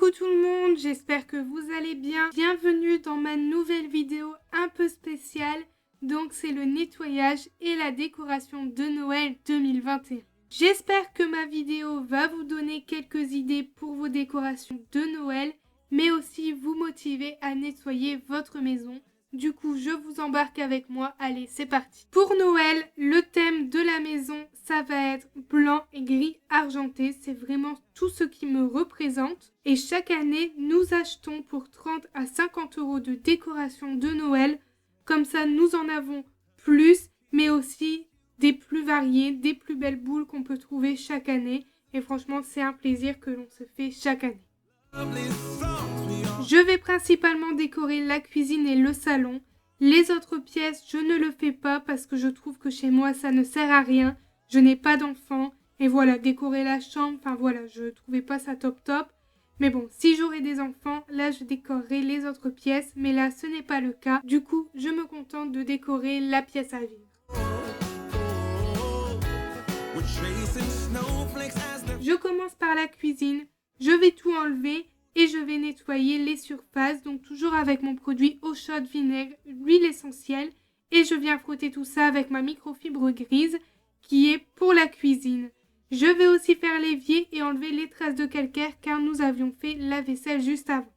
Coucou tout le monde, j'espère que vous allez bien. Bienvenue dans ma nouvelle vidéo un peu spéciale. Donc c'est le nettoyage et la décoration de Noël 2021. J'espère que ma vidéo va vous donner quelques idées pour vos décorations de Noël, mais aussi vous motiver à nettoyer votre maison. Du coup, je vous embarque avec moi. Allez, c'est parti. Pour Noël, le thème de la maison, ça va être blanc et gris argenté. C'est vraiment tout ce qui me représente. Et chaque année, nous achetons pour 30 à 50 € de décoration de Noël. Comme ça, nous en avons plus, mais aussi des plus variés, des plus belles boules qu'on peut trouver chaque année. Et franchement, c'est un plaisir que l'on se fait chaque année. Je vais principalement décorer la cuisine et le salon. Les autres pièces, je ne le fais pas parce que je trouve que chez moi, ça ne sert à rien. Je n'ai pas d'enfants. Et voilà, décorer la chambre, enfin voilà, je trouvais pas ça top. Mais bon, si j'aurais des enfants, là, je décorerai les autres pièces. Mais là, ce n'est pas le cas. Du coup, je me contente de décorer la pièce à vivre. Je commence par la cuisine. Je vais tout enlever. Et je vais nettoyer les surfaces, donc toujours avec mon produit eau chaude, vinaigre, huile essentielle. Et je viens frotter tout ça avec ma microfibre grise qui est pour la cuisine. Je vais aussi faire l'évier et enlever les traces de calcaire car nous avions fait la vaisselle juste avant.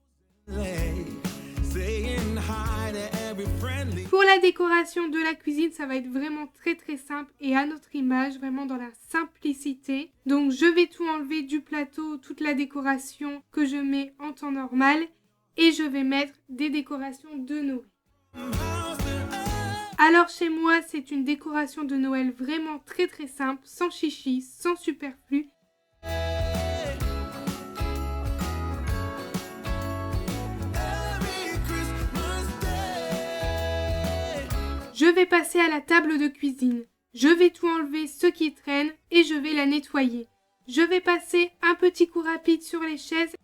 Pour la décoration de la cuisine, ça va être vraiment très simple et à notre image, vraiment dans la simplicité. Donc je vais tout enlever du plateau, toute la décoration que je mets en temps normal et je vais mettre des décorations de Noël. Alors chez moi, c'est une décoration de Noël vraiment très simple, sans chichi, sans superflu. Je vais passer à la table de cuisine. Je vais tout enlever ce qui traîne et je vais la nettoyer. Je vais passer un petit coup rapide sur les chaises.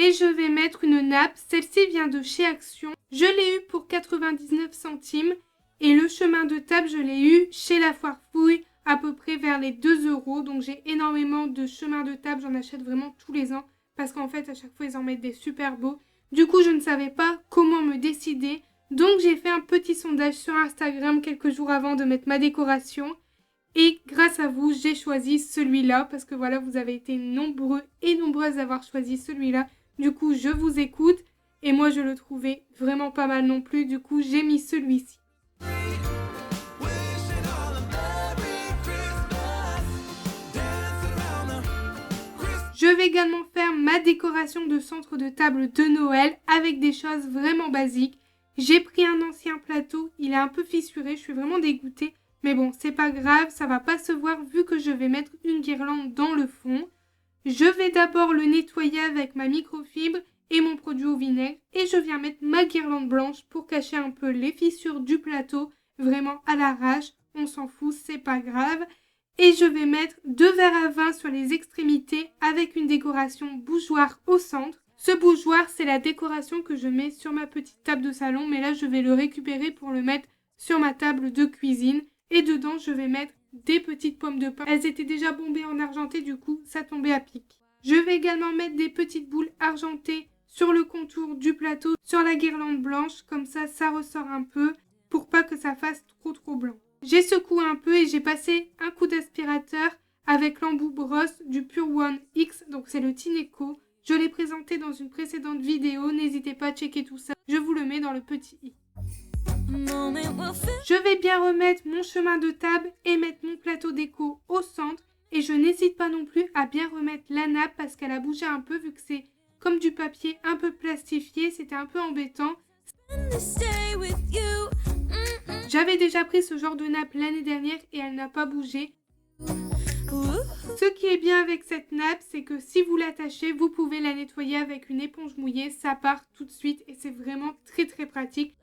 Et je vais mettre une nappe, celle-ci vient de chez Action. Je l'ai eue pour 99 centimes et le chemin de table, je l'ai eu chez La Foire Fouille à peu près vers les 2 €. Donc j'ai énormément de chemins de table, j'en achète vraiment tous les ans parce qu'en fait à chaque fois ils en mettent des super beaux. Du coup je ne savais pas comment me décider, donc j'ai fait un petit sondage sur Instagram quelques jours avant de mettre ma décoration. Et grâce à vous, j'ai choisi celui-là parce que voilà, vous avez été nombreux et nombreuses à avoir choisi celui-là. Du coup, je vous écoute et moi, je le trouvais vraiment pas mal non plus. Du coup, j'ai mis celui-ci. Je vais également faire ma décoration de centre de table de Noël avec des choses vraiment basiques. J'ai pris un ancien plateau, il est un peu fissuré, je suis vraiment dégoûtée. Mais bon, c'est pas grave, ça va pas se voir vu que je vais mettre une guirlande dans le fond. Je vais d'abord le nettoyer avec ma microfibre et mon produit au vinaigre. Et je viens mettre ma guirlande blanche pour cacher un peu les fissures du plateau. Vraiment à l'arrache, on s'en fout, c'est pas grave. Et je vais mettre 2 verres à vin sur les extrémités avec une décoration bougeoir au centre. Ce bougeoir, c'est la décoration que je mets sur ma petite table de salon. Mais là, je vais le récupérer pour le mettre sur ma table de cuisine. Et dedans, je vais mettre des petites pommes de pin. Elles étaient déjà bombées en argenté, du coup, ça tombait à pic. Je vais également mettre des petites boules argentées sur le contour du plateau, sur la guirlande blanche. Comme ça, ça ressort un peu pour pas que ça fasse trop blanc. J'ai secoué un peu et j'ai passé un coup d'aspirateur avec l'embout brosse du Pure One X. Donc, c'est le Tineco. Je l'ai présenté dans une précédente vidéo. N'hésitez pas à checker tout ça. Je vous le mets dans le petit i. Je vais bien remettre mon chemin de table et mettre mon plateau déco au centre. Et je n'hésite pas non plus à bien remettre la nappe parce qu'elle a bougé un peu vu que c'est comme du papier un peu plastifié. C'était un peu embêtant. J'avais déjà pris ce genre de nappe l'année dernière et elle n'a pas bougé. Ce qui est bien avec cette nappe, c'est c'est que si vous l'attachez, vous pouvez la nettoyer avec une éponge mouillée. Ça part tout de suite et c'est vraiment très très pratique.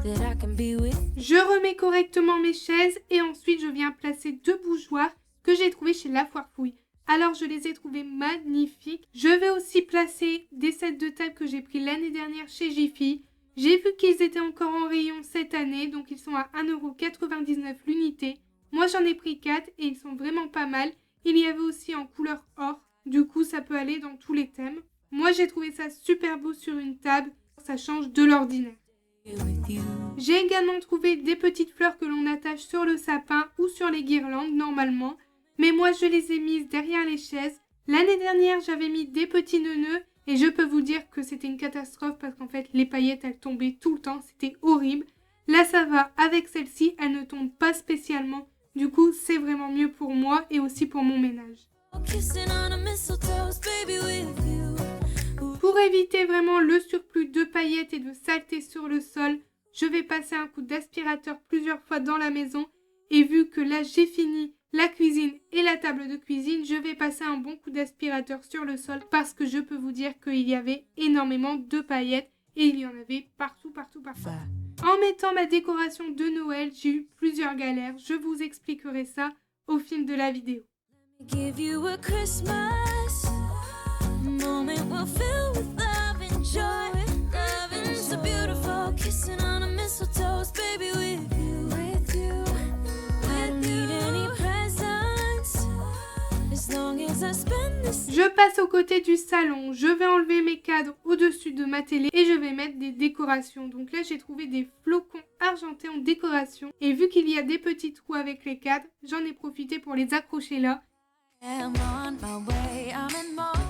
Je remets correctement mes chaises et ensuite je viens placer 2 bougeoirs que j'ai trouvés chez La Foire Fouille. Alors je les ai trouvés magnifiques. Je vais aussi placer des sets de table que j'ai pris l'année dernière chez Jiffy. J'ai vu qu'ils étaient encore en rayon cette année, donc ils sont à 1,99€ l'unité. Moi j'en ai pris 4 et ils sont vraiment pas mal. Il y avait aussi en couleur or, du coup ça peut aller dans tous les thèmes. Moi j'ai trouvé ça super beau sur une table, ça change de l'ordinaire. J'ai également trouvé des petites fleurs que l'on attache sur le sapin ou sur les guirlandes normalement. Mais moi je les ai mises derrière les chaises. L'année dernière j'avais mis des petits nœuds et je peux vous dire que c'était une catastrophe parce qu'en fait les paillettes elles tombaient tout le temps, c'était horrible. Là ça va, avec celle-ci elle ne tombe pas spécialement. Du coup c'est vraiment mieux pour moi et aussi pour mon ménage. Pour éviter vraiment le surplus de paillettes et de saleté sur le sol, je vais passer un coup d'aspirateur plusieurs fois dans la maison. Et vu que là j'ai fini la cuisine et la table de cuisine, je vais passer un bon coup d'aspirateur sur le sol parce que je peux vous dire qu'il y avait énormément de paillettes et il y en avait partout. En mettant ma décoration de Noël, j'ai eu plusieurs galères. Je vous expliquerai ça au fil de la vidéo. Je passe au côté du salon, je vais enlever mes cadres au-dessus de ma télé et je vais mettre des décorations. Donc là j'ai trouvé des flocons argentés en décoration et vu qu'il y a des petits trous avec les cadres, j'en ai profité pour les accrocher là.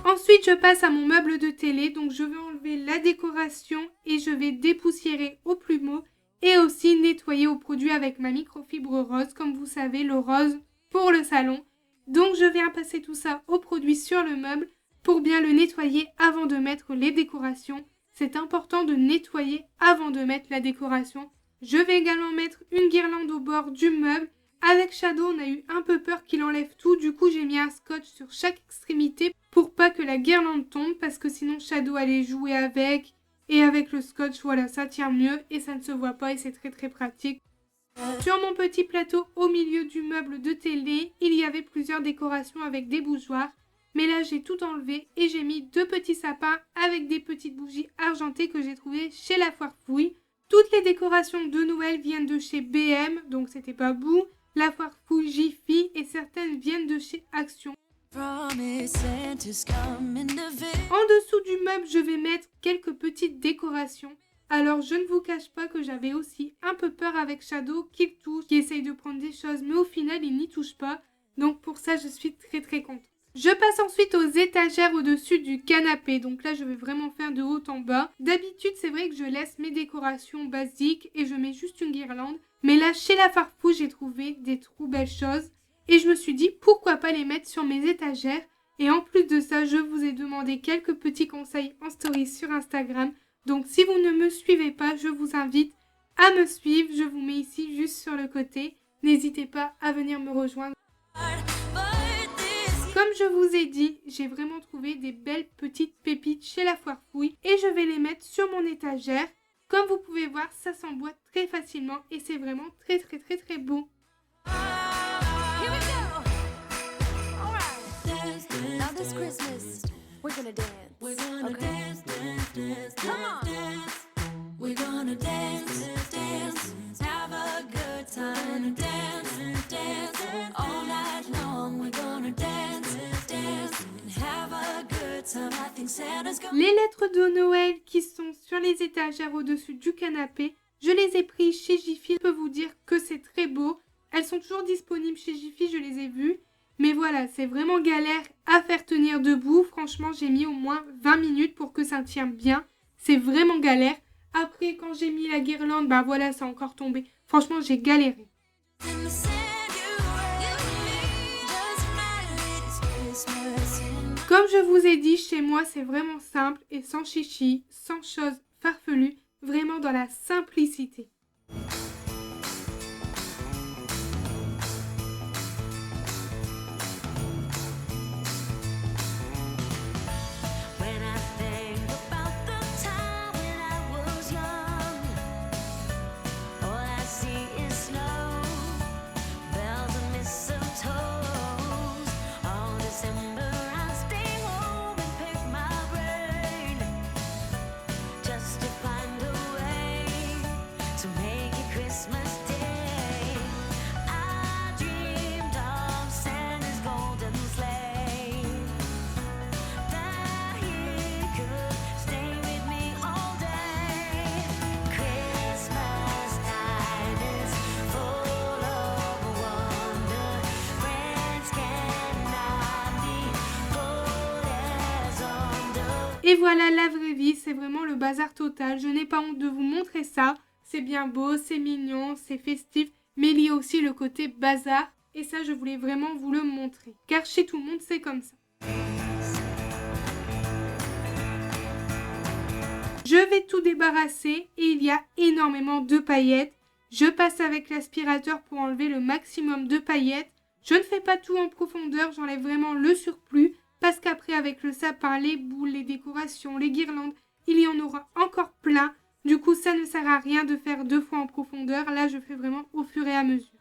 Ensuite je passe à mon meuble de télé, donc je vais enlever la décoration et je vais dépoussiérer au plumeau et aussi nettoyer au produit avec ma microfibre rose, comme vous savez le rose pour le salon. Donc je viens passer tout ça au produit sur le meuble pour bien le nettoyer avant de mettre les décorations. C'est important de nettoyer avant de mettre la décoration. Je vais également mettre une guirlande au bord du meuble. Avec Shadow, on a eu un peu peur qu'il enlève tout. Du coup, j'ai mis un scotch sur chaque extrémité pour pas que la guirlande tombe parce que sinon Shadow allait jouer avec. Et avec le scotch, voilà, ça tient mieux et ça ne se voit pas et c'est très très pratique. Sur mon petit plateau au milieu du meuble de télé, il y avait plusieurs décorations avec des bougeoirs. Mais là, j'ai tout enlevé et j'ai mis 2 petits sapins avec des petites bougies argentées que j'ai trouvées chez La Foire Fouille. Toutes les décorations de Noël viennent de chez BM, donc c'était pas Boo, La Foire Fouille, Jiffy et certaines viennent de chez Action. En dessous du meuble, je vais mettre quelques petites décorations. Alors je ne vous cache pas que j'avais aussi un peu peur avec Shadow qu'il touche, qu'il essaye de prendre des choses, mais au final il n'y touche pas. Donc pour ça je suis très très contente. Je passe ensuite aux étagères au-dessus du canapé. Donc là je vais vraiment faire de haut en bas. D'habitude c'est vrai que je laisse mes décorations basiques et je mets juste une guirlande. Mais là chez La Foire Fouille j'ai trouvé des trop belles choses. Et je me suis dit pourquoi pas les mettre sur mes étagères. Et en plus de ça je vous ai demandé quelques petits conseils en story sur Instagram. Donc si vous ne me suivez pas, je vous invite à me suivre. Je vous mets ici juste sur le côté. N'hésitez pas à venir me rejoindre. Comme je vous ai dit, j'ai vraiment trouvé des belles petites pépites chez La Foire Fouille. Et je vais les mettre sur mon étagère. Comme vous pouvez voir, ça s'emboîte très facilement. Et c'est vraiment très très très très beau. We're gonna dance. We're gonna dance, dance, dance, come on. Dance. We're gonna dance, dance, have a good time. Dance, dance, all night long. We're gonna dance, dance, and have a good time. I think Santa's gonna... Les lettres de Noël qui sont sur les étagères au-dessus du canapé, je les ai prises chez Jiffy. Je peux vous dire que c'est très beau. Elles sont toujours disponibles chez Jiffy, je les ai vues. Mais voilà, c'est vraiment galère à faire tenir debout. Franchement, j'ai mis au moins 20 minutes pour que ça tienne bien. C'est vraiment galère. Après, quand j'ai mis la guirlande, bah voilà, ça a encore tombé. Franchement, j'ai galéré. Comme je vous ai dit, chez moi, c'est vraiment simple et sans chichi, sans choses farfelues. Vraiment dans la simplicité. Et voilà la vraie vie, c'est vraiment le bazar total. Je n'ai pas honte de vous montrer ça. C'est bien beau, c'est mignon, c'est festif, mais il y a aussi le côté bazar. Et ça, je voulais vraiment vous le montrer. Car chez tout le monde, c'est comme ça. Je vais tout débarrasser et il y a énormément de paillettes. Je passe avec l'aspirateur pour enlever le maximum de paillettes. Je ne fais pas tout en profondeur, j'enlève vraiment le surplus parce qu'après avec le sapin, les boules, les décorations, les guirlandes, il y en aura encore plein. Du coup, ça ne sert à rien de faire 2 fois en profondeur. Là, je fais vraiment au fur et à mesure.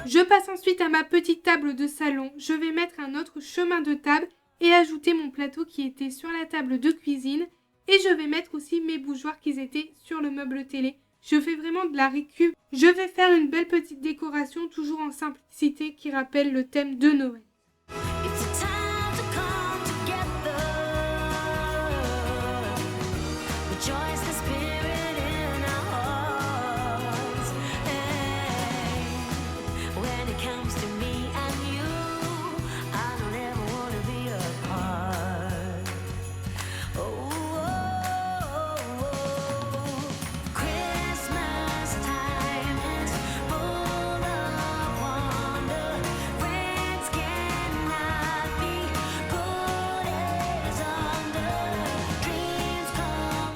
Je passe ensuite à ma petite table de salon. Je vais mettre un autre chemin de table et ajouter mon plateau qui était sur la table de cuisine. Et je vais mettre aussi mes bougeoirs qui étaient sur le meuble télé. Je fais vraiment de la récup. Je vais faire une belle petite décoration, toujours en simplicité, qui rappelle le thème de Noël.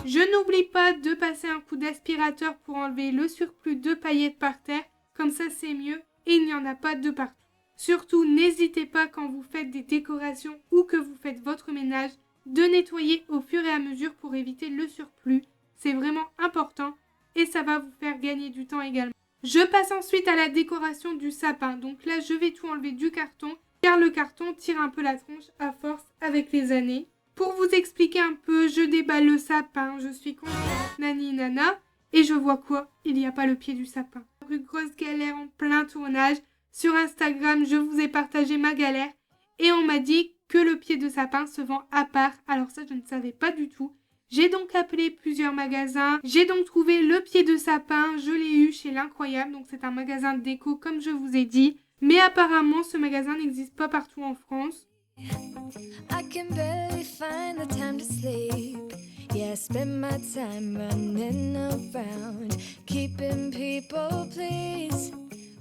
Je n'oublie pas de passer un coup d'aspirateur pour enlever le surplus de paillettes par terre, comme ça c'est mieux et il n'y en a pas de partout. Surtout, n'hésitez pas quand vous faites des décorations ou que vous faites votre ménage, de nettoyer au fur et à mesure pour éviter le surplus. C'est vraiment important et ça va vous faire gagner du temps également. Je passe ensuite à la décoration du sapin. Donc là, je vais tout enlever du carton car le carton tire un peu la tronche à force avec les années. Pour vous expliquer un peu, je déballe le sapin, je suis contente, nani nana, et je vois quoi? Il n'y a pas le pied du sapin. Une grosse galère en plein tournage. Sur Instagram, je vous ai partagé ma galère et on m'a dit que le pied de sapin se vend à part. Alors ça, je ne savais pas du tout. J'ai donc appelé plusieurs magasins. J'ai donc trouvé le pied de sapin. Je l'ai eu chez l'Incroyable. Donc c'est un magasin de déco comme je vous ai dit. Mais apparemment, ce magasin n'existe pas partout en France. I can barely find the time to sleep. Yeah, I spend my time running around, keeping people pleased.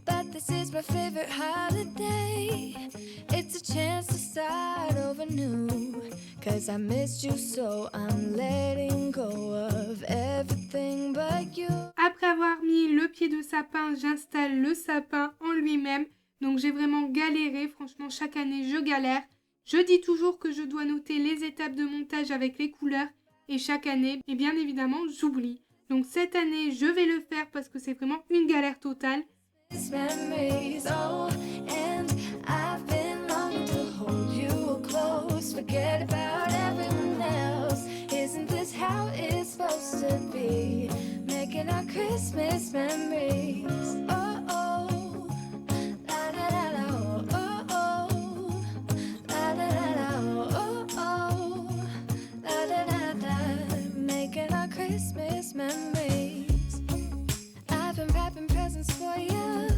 But this is my favorite holiday. It's a chance to start over new. Cause I missed you so I'm letting go of everything but you. Après avoir mis le pied de sapin, j'installe le sapin en lui-même. Donc j'ai vraiment galéré. Franchement, chaque année, je galère. Je dis toujours que je dois noter les étapes de montage avec les couleurs et chaque année, et bien évidemment, j'oublie. Donc cette année, je vais le faire parce que c'est vraiment une galère totale. Memories, oh, and I've been longing to hold you close. Forget about everyone else. Isn't this how it's supposed to be? Making our Christmas memories. Oh, oh, la da da da, oh, oh, la da da da, oh, oh, la da da da. Making our Christmas memories. I've been wrapping presents for you.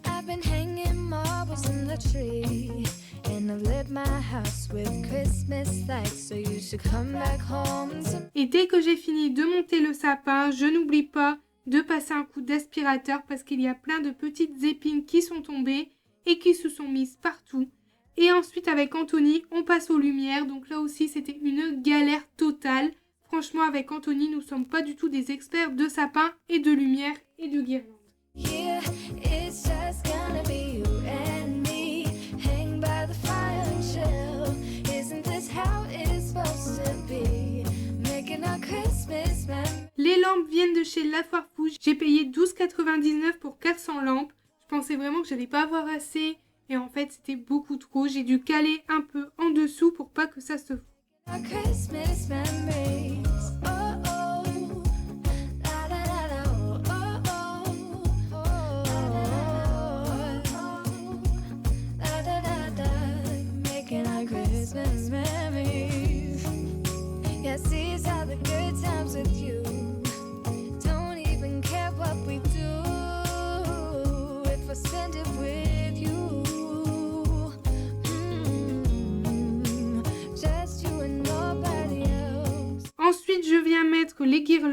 I've been hanging marbles in the tree. And I've lit my house with Christmas lights. So you should come back home to... Et dès que j'ai fini de monter le sapin, je n'oublie pas de passer un coup d'aspirateur parce qu'il y a plein de petites épines qui sont tombées et qui se sont mises partout. Et ensuite avec Anthony, on passe aux lumières. Donc là aussi, c'était une galère totale. Franchement, avec Anthony, nous ne sommes pas du tout des experts de sapin et de lumière et de guirlandes. Here, it's just gonna be you and me. Hang by the fire and chill. Isn't this how it's supposed to be? Making our Christmas memories. Les lampes viennent de chez La Foire Fouche. J'ai payé 12,99 pour 400 lampes. Je pensais vraiment que j'allais pas avoir assez. Et en fait, c'était beaucoup trop. J'ai dû caler un peu en dessous pour pas que ça se voie. Our Christmas memories. Oh, oh. La, da, da, da, oh, oh, oh. La, da, da, da, oh, oh.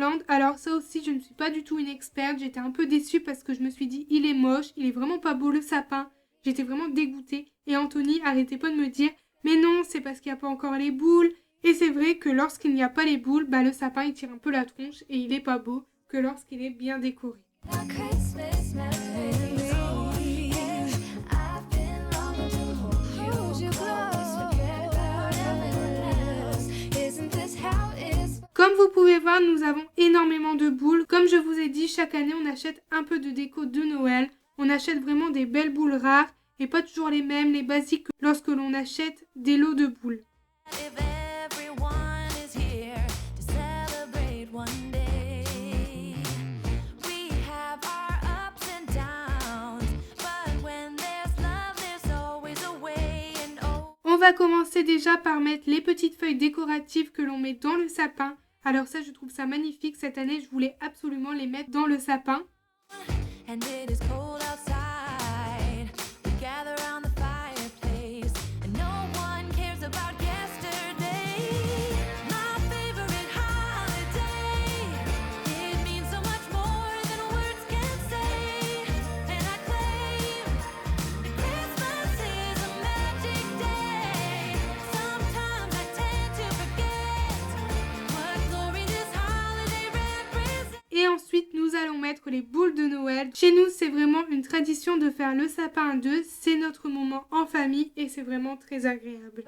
guirlande. Alors ça aussi, je ne suis pas du tout une experte. J'étais un peu déçue parce que je me suis dit, il est moche, il est vraiment pas beau le sapin. J'étais vraiment dégoûtée. Et Anthony arrêtait pas de me dire, mais non, c'est parce qu'il n'y a pas encore les boules. Et c'est vrai que lorsqu'il n'y a pas les boules, le sapin il tire un peu la tronche et il est pas beau que lorsqu'il est bien décoré. Comme vous pouvez voir, nous avons énormément de boules. Comme je vous ai dit, chaque année, on achète un peu de déco de Noël. On achète vraiment des belles boules rares et pas toujours les mêmes, les basiques, lorsque l'on achète des lots de boules. On va commencer déjà par mettre les petites feuilles décoratives que l'on met dans le sapin. Alors ça, je trouve ça magnifique. Cette année, je voulais absolument les mettre dans le sapin. Et ensuite, nous allons mettre les boules de Noël. Chez nous, c'est vraiment une tradition de faire le sapin à deux. C'est notre moment en famille et c'est vraiment très agréable.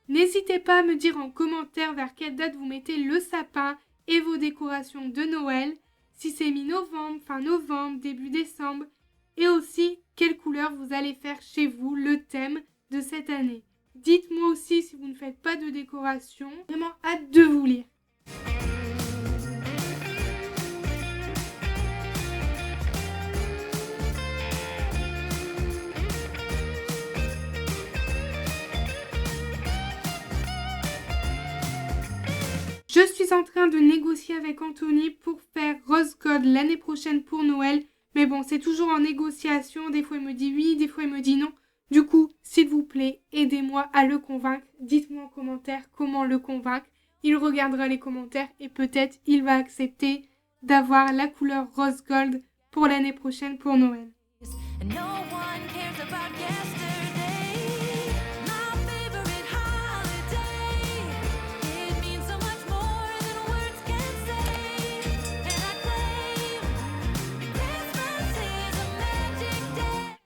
N'hésitez pas à me dire en commentaire vers quelle date vous mettez le sapin et vos décorations de Noël, si c'est mi-novembre, fin novembre, début décembre, et aussi quelle couleur vous allez faire chez vous, le thème de cette année. Dites-moi aussi si vous ne faites pas de décoration, vraiment hâte de vous lire. Je suis en train de négocier avec Anthony pour faire Rose Gold l'année prochaine pour Noël. Mais bon, c'est toujours en négociation. Des fois, il me dit oui, des fois, il me dit non. Du coup, s'il vous plaît, aidez-moi à le convaincre. Dites-moi en commentaire comment le convaincre. Il regardera les commentaires et peut-être il va accepter d'avoir la couleur Rose Gold pour l'année prochaine pour Noël.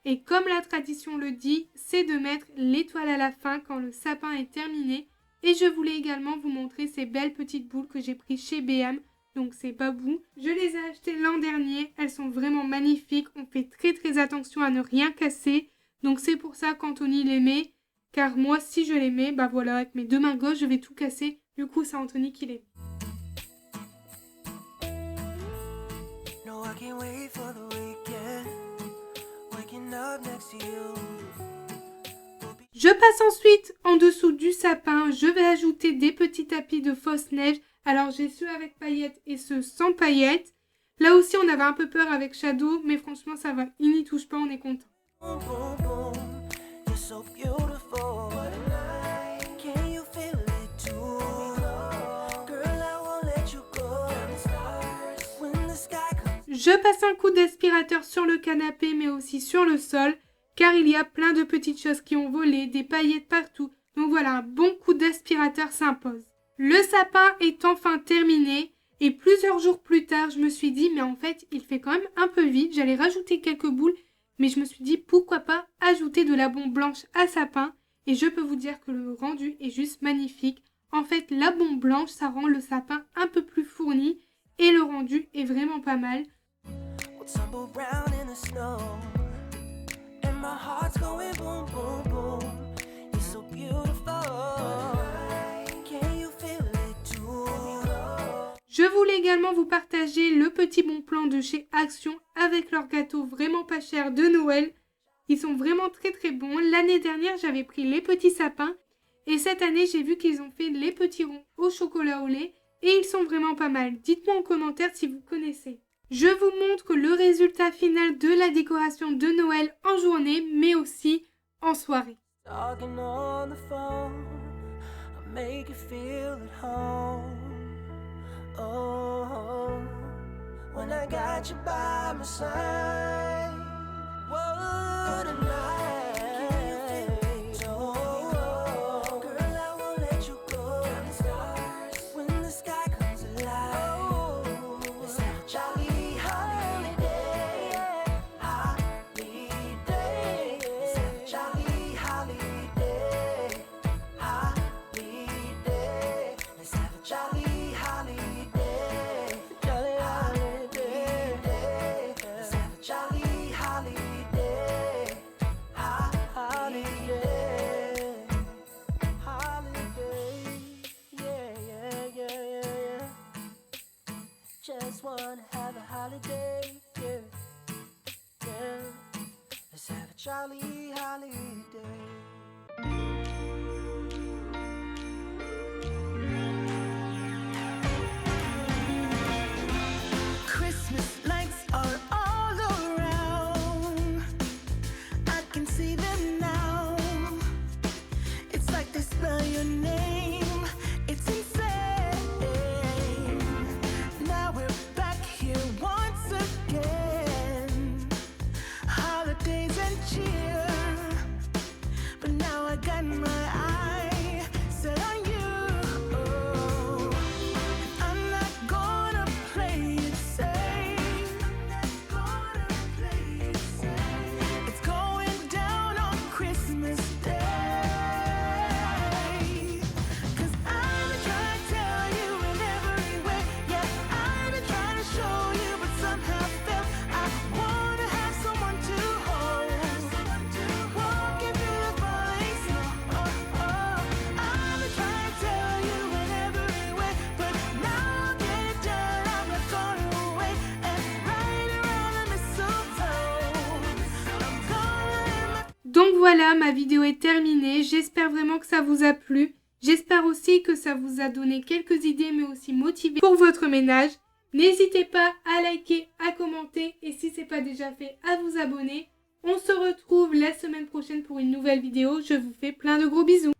Et comme la tradition le dit, c'est de mettre l'étoile à la fin quand le sapin est terminé. Et je voulais également vous montrer ces belles petites boules que j'ai prises chez B&M. Donc c'est Babou. Je les ai achetées l'an dernier. Elles sont vraiment magnifiques. On fait très attention à ne rien casser. Donc c'est pour ça qu'Anthony les met. Car moi, si je les mets, voilà, avec mes deux mains gauches, je vais tout casser. Du coup, c'est Anthony qui les met. Je passe ensuite en dessous du sapin, je vais ajouter des petits tapis de fausse neige. Alors j'ai ceux avec paillettes et ceux sans paillettes. Là aussi on avait un peu peur avec Shadow, mais franchement ça va, il n'y touche pas, on est content. Je passe un coup d'aspirateur sur le canapé mais aussi sur le sol. Car il y a plein de petites choses qui ont volé, des paillettes partout. Donc voilà, un bon coup d'aspirateur s'impose. Le sapin est enfin terminé. Et plusieurs jours plus tard, je me suis dit, mais en fait, il fait quand même un peu vide. J'allais rajouter quelques boules. mais je me suis dit pourquoi pas ajouter de la bombe blanche à sapin et je peux vous dire que le rendu est juste magnifique. En fait, la bombe blanche, ça rend le sapin un peu plus fourni et le rendu est vraiment pas mal. Je voulais également vous partager le petit bon plan de chez Action avec leurs gâteaux vraiment pas chers de Noël. Ils sont vraiment très très bons. L'année dernière, j'avais pris les petits sapins et cette année, j'ai vu qu'ils ont fait les petits ronds au chocolat au lait et ils sont vraiment pas mal. Dites-moi en commentaire si vous connaissez. Je vous montre le résultat final de la décoration de Noël en journée mais aussi en soirée. Oh, when I got you by my side, what a night. Oh, girl, I won't let you go. When the sky comes alive, let's have a jolly holiday. Holiday. Let's have a jolly holiday. Holiday. Let's have a jolly just wanna have a holiday, yeah, yeah. Let's have a jolly holiday. Christmas lights are all around. I can see them now. It's like they spell your name. It's insane. Now we're back here once again. Holidays and cheer. But now I got my eye set on you. I'm not gonna play it safe. I'm not gonna play it safe. It's going down on Christmas Day. 'Cause I've been trying to tell you in every way. Yeah, I've been trying to show you, but somehow felt I wanna have someone to hold. Walking through the falling snow. Oh, oh. I've been trying to tell you in every way, but now I'll get it done. I'm not gonna wait and right around the mistletoe. I'm gonna let my Donc voilà, ma vidéo est terminée. J'espère vraiment que ça vous a plu. J'espère aussi que ça vous a donné quelques idées mais aussi motivé pour votre ménage. N'hésitez pas à liker, à commenter et si ce n'est pas déjà fait, à vous abonner. On se retrouve la semaine prochaine pour une nouvelle vidéo. Je vous fais plein de gros bisous.